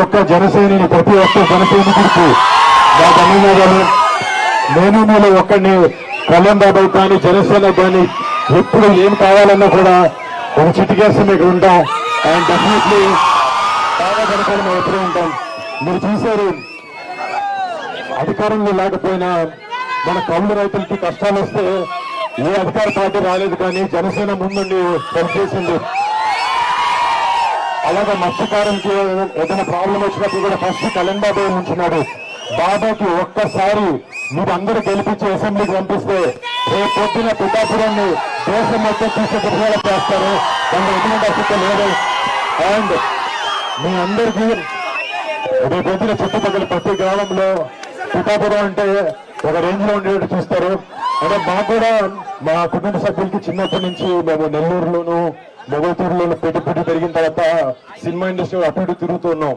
ఒక్క జనసైనికుడికి నా ధన్యవాదాలు. నేను మీలో ఒక్కడిని, కళ్యాణ్ బాబాయ్ కానీ జనసేన కానీ ఎప్పుడు ఏం కావాలన్నా కూడా ఒక చిటికేసి మీకు ఉంటాం. అండ్ డెఫినెట్లీ బాగా జనసేన మేము ఎప్పుడూ ఉంటాం. మీరు చూశారు, అధికారంలో లేకపోయినా మన కౌలు రైతులకి కష్టాలు వస్తే ఏ అధికార పార్టీ రాలేదు, కానీ జనసేన ముందుండి పనిచేసింది. అలాగే మత్స్యకారులకి ఏదైనా ప్రాబ్లం వచ్చినప్పుడు కూడా ఫస్ట్ కళ్యాణ్ బాబాయ్ ఉంచున్నాడు. బాబాకి ఒక్కసారి మీరు అందరూ గెలిపించి అసెంబ్లీకి పంపిస్తే రేపు పొద్దున పిఠాపురాన్ని దేశం మొత్తం చూసే ప్రజలు చేస్తారు. దాని ఎటువంటి అసలు లేదు. అండ్ మీ అందరికీ రేపు పొద్దున చుట్టుపక్కల ప్రతి గ్రామంలో పిఠాపురం అంటే ఒక రేంజ్ లో ఉండేట్టు చూస్తారు. అంటే మాకు కూడా మా కుటుంబ సభ్యులకి చిన్నప్పటి నుంచి మేము నెల్లూరులోను మొగల్తూరులోను పెట్టి పెరిగిన తర్వాత సినిమా ఇండస్ట్రీ అటు ఇటు తిరుగుతూ ఉన్నాం.